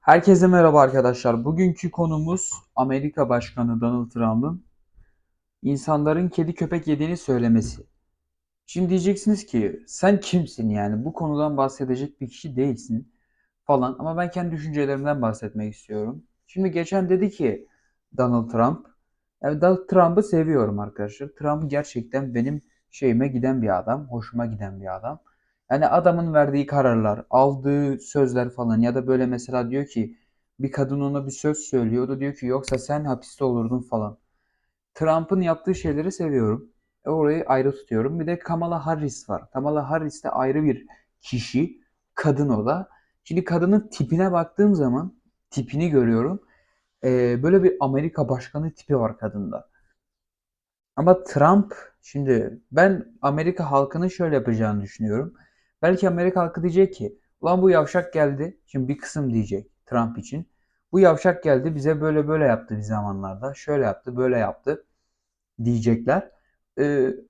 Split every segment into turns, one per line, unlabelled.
Herkese merhaba arkadaşlar. Bugünkü konumuz Amerika Başkanı Donald Trump'ın insanların kedi köpek yediğini söylemesi. Şimdi diyeceksiniz ki sen kimsin yani bu konudan bahsedecek bir kişi değilsin falan ama ben kendi düşüncelerimden bahsetmek istiyorum. Şimdi geçen dedi ki Donald Trump, yani Donald Trump'ı seviyorum arkadaşlar. Trump gerçekten benim şeyime giden bir adam, hoşuma giden bir adam. Yani adamın verdiği kararlar, aldığı sözler falan ya da böyle mesela diyor ki bir kadın ona bir söz söylüyor. O da diyor ki yoksa sen hapiste olurdun falan. Trump'ın yaptığı şeyleri seviyorum. Orayı ayrı tutuyorum. Bir de Kamala Harris var. Kamala Harris de ayrı bir kişi. Kadın o da. Şimdi kadının tipine baktığım zaman tipini görüyorum. Böyle bir Amerika başkanı tipi var kadında. Ama Trump şimdi ben Amerika halkının şöyle yapacağını düşünüyorum. Belki Amerika halkı diyecek ki ulan bu yavşak geldi. Şimdi bir kısım diyecek Trump için. Bu yavşak geldi bize böyle böyle yaptı bir zamanlarda. Şöyle yaptı böyle yaptı diyecekler.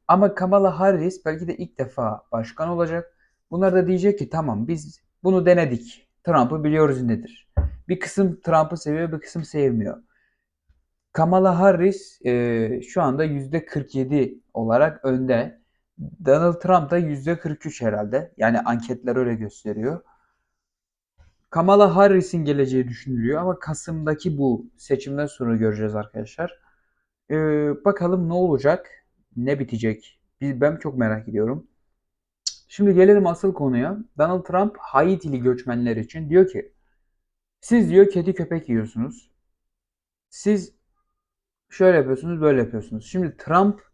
Ama Kamala Harris belki de ilk defa başkan olacak. Bunlar da diyecek ki tamam biz bunu denedik. Trump'ı biliyoruz nedir. Bir kısım Trump'ı seviyor, bir kısım sevmiyor. Kamala Harris şu anda %47 olarak önde. Donald Trump da %43 herhalde. Yani anketler öyle gösteriyor. Kamala Harris'in geleceği düşünülüyor ama Kasım'daki bu seçimden sonra göreceğiz arkadaşlar. Bakalım ne olacak, ne bitecek. Ben çok merak ediyorum. Şimdi gelelim asıl konuya. Donald Trump Haitili göçmenler için diyor ki siz diyor kedi köpek yiyorsunuz. Siz şöyle yapıyorsunuz, böyle yapıyorsunuz. Şimdi Trump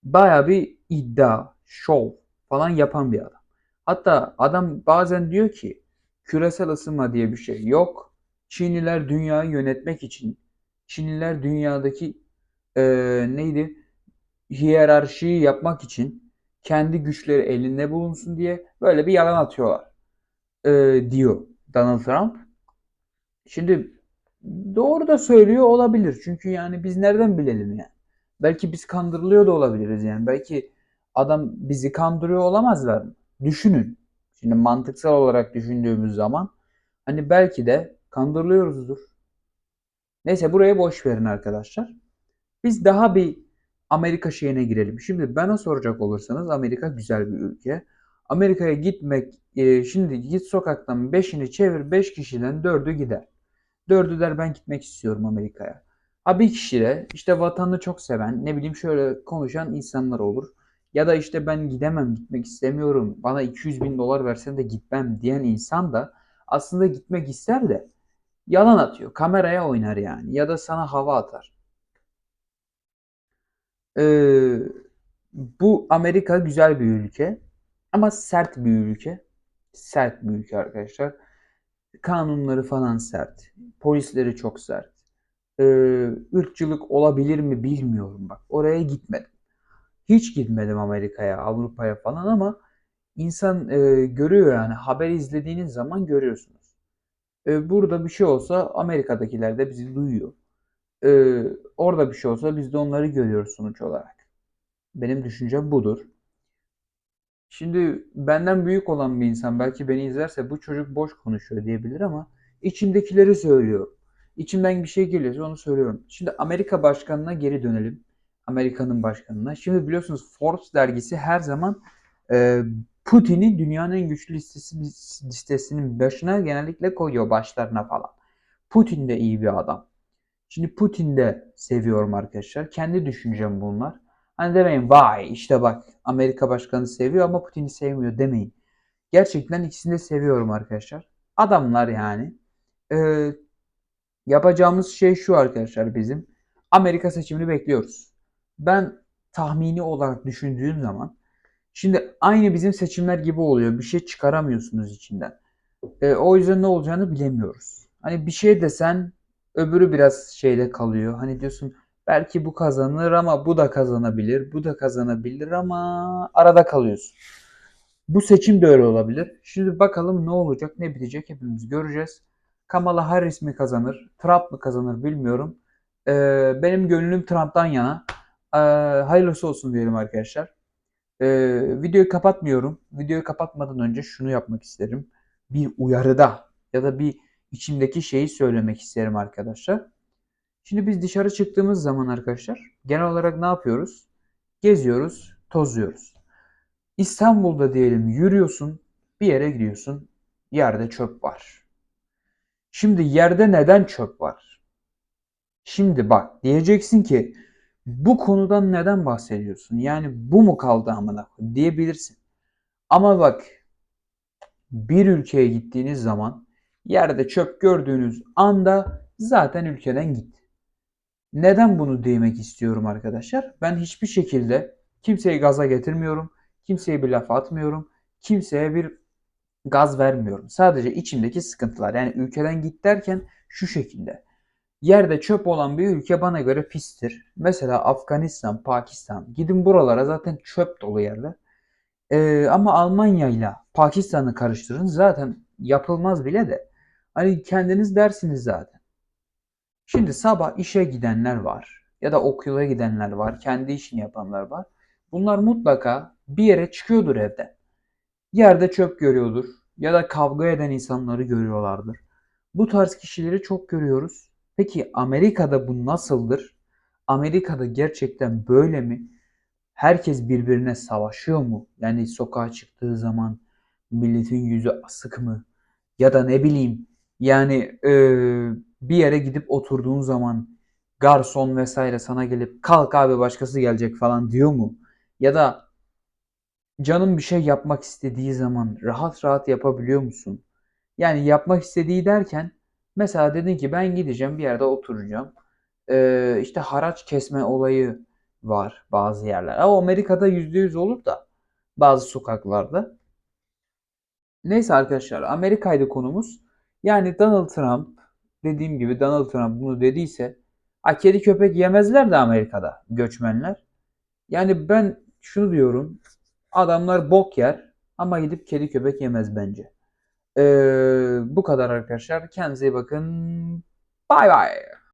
baya bir iddia, şov falan yapan bir adam. Hatta adam bazen diyor ki küresel ısınma diye bir şey yok. Çinliler dünyayı yönetmek için, Çinliler dünyadaki neydi? Hiyerarşiyi yapmak için kendi güçleri elinde bulunsun diye böyle bir yalan atıyorlar diyor Donald Trump. Şimdi doğru da söylüyor olabilir. Çünkü yani biz nereden bilelim yani? Belki biz kandırılıyor da olabiliriz yani. Belki adam bizi kandırıyor olamazlar mı? Düşünün. Şimdi mantıksal olarak düşündüğümüz zaman hani belki de kandırılıyoruzdur. Neyse buraya boş verin arkadaşlar. Biz daha bir Amerika şeyine girelim. Şimdi bana soracak olursanız Amerika güzel bir ülke. Amerika'ya gitmek, şimdi git sokaktan beşini çevir, 5 kişiden dördü gider. Dördü der ben gitmek istiyorum Amerika'ya. Ha bir kişi de işte vatanını çok seven, ne bileyim şöyle konuşan insanlar olur. Ya da işte ben gidemem, gitmek istemiyorum, bana 200 bin dolar versen de gitmem diyen insan da aslında gitmek ister de yalan atıyor. Kameraya oynar yani ya da sana hava atar. Ee, Bu Amerika güzel bir ülke ama sert bir ülke. Sert bir ülke arkadaşlar. Kanunları falan sert. Polisleri çok sert. Irkçılık olabilir mi bilmiyorum bak. Oraya gitmedim. Hiç gitmedim Amerika'ya, Avrupa'ya falan ama insan görüyor yani haber izlediğiniz zaman görüyorsunuz. Burada bir şey olsa Amerika'dakiler de bizi duyuyor. Orada bir şey olsa biz de onları görüyoruz sonuç olarak. Benim düşüncem budur. Şimdi benden büyük olan bir insan belki beni izlerse bu çocuk boş konuşuyor diyebilir ama içimdekileri söylüyor. İçimden bir şey geliyorsa onu söylüyorum. Şimdi Amerika başkanına geri dönelim. Amerika'nın başkanına. Şimdi biliyorsunuz Forbes dergisi her zaman e, Putin'i dünyanın en güçlü listesinin başına genellikle koyuyor başlarına falan. Putin de iyi bir adam. Şimdi Putin de seviyorum arkadaşlar. Kendi düşüncem bunlar. Hani demeyin vay işte bak Amerika başkanı seviyor ama Putin'i sevmiyor demeyin. Gerçekten ikisini de seviyorum arkadaşlar. Adamlar yani. Ee, Yapacağımız şey şu arkadaşlar bizim. Amerika seçimini bekliyoruz. Ben tahmini olarak düşündüğüm zaman şimdi aynı bizim seçimler gibi oluyor. Bir şey çıkaramıyorsunuz içinden. O yüzden ne olacağını bilemiyoruz. Hani bir şey desen öbürü biraz şeyde kalıyor. Hani diyorsun belki bu kazanır ama bu da kazanabilir. Bu da kazanabilir ama arada kalıyorsun. Bu seçim de öyle olabilir. Şimdi bakalım ne olacak, ne bitecek hepimiz göreceğiz. Kamala Harris mi kazanır, Trump mı kazanır bilmiyorum. Benim gönlüm Trump'tan yana. Hayırlısı olsun diyelim arkadaşlar. Videoyu kapatmıyorum. Videoyu kapatmadan önce şunu yapmak isterim. Bir uyarıda ya da bir içimdeki şeyi söylemek isterim arkadaşlar. Şimdi biz dışarı çıktığımız zaman arkadaşlar genel olarak ne yapıyoruz? Geziyoruz, tozuyoruz. İstanbul'da diyelim yürüyorsun, bir yere gidiyorsun, yerde çöp var. Şimdi yerde neden çöp var? Şimdi bak diyeceksin ki bu konudan neden bahsediyorsun? Yani bu mu kaldı amına koyayım diyebilirsin. Ama bak bir ülkeye gittiğiniz zaman yerde çöp gördüğünüz anda zaten ülkeden git. Neden bunu demek istiyorum arkadaşlar? Ben hiçbir şekilde kimseyi gaza getirmiyorum. Kimseye bir laf atmıyorum. Kimseye bir gaz vermiyorum. Sadece içimdeki sıkıntılar. Yani ülkeden git derken şu şekilde. Yerde çöp olan bir ülke bana göre pistir. Mesela Afganistan, Pakistan. Gidin buralara zaten çöp dolu yerler. Ama Almanya ile Pakistan'ı karıştırın zaten yapılmaz bile de. Hani kendiniz dersiniz zaten. Şimdi sabah işe gidenler var ya da okula gidenler var, kendi işini yapanlar var. Bunlar mutlaka bir yere çıkıyordur evden. Yerde çöp görüyordur ya da kavga eden insanları görüyorlardır. Bu tarz kişileri çok görüyoruz. Peki Amerika'da bu nasıldır? Amerika'da gerçekten böyle mi? Herkes birbirine savaşıyor mu? Yani sokağa çıktığı zaman milletin yüzü asık mı? Ya da ne bileyim yani bir yere gidip oturduğun zaman garson vesaire sana gelip kalk abi başkası gelecek falan diyor mu? Ya da canın bir şey yapmak istediği zaman rahat rahat yapabiliyor musun? Yani yapmak istediği derken mesela dedin ki ben gideceğim bir yerde oturacağım. İşte haraç kesme olayı var bazı yerler. Ama Amerika'da %100 olur da bazı sokaklarda. Neyse arkadaşlar Amerika'ydı konumuz. Yani Donald Trump dediğim gibi Donald Trump bunu dediyse kedi köpek yemezler de Amerika'da göçmenler. Yani ben şunu diyorum. Adamlar bok yer ama gidip kedi köpek yemez bence. Bu kadar arkadaşlar. Kendinize iyi bakın. Bay bay.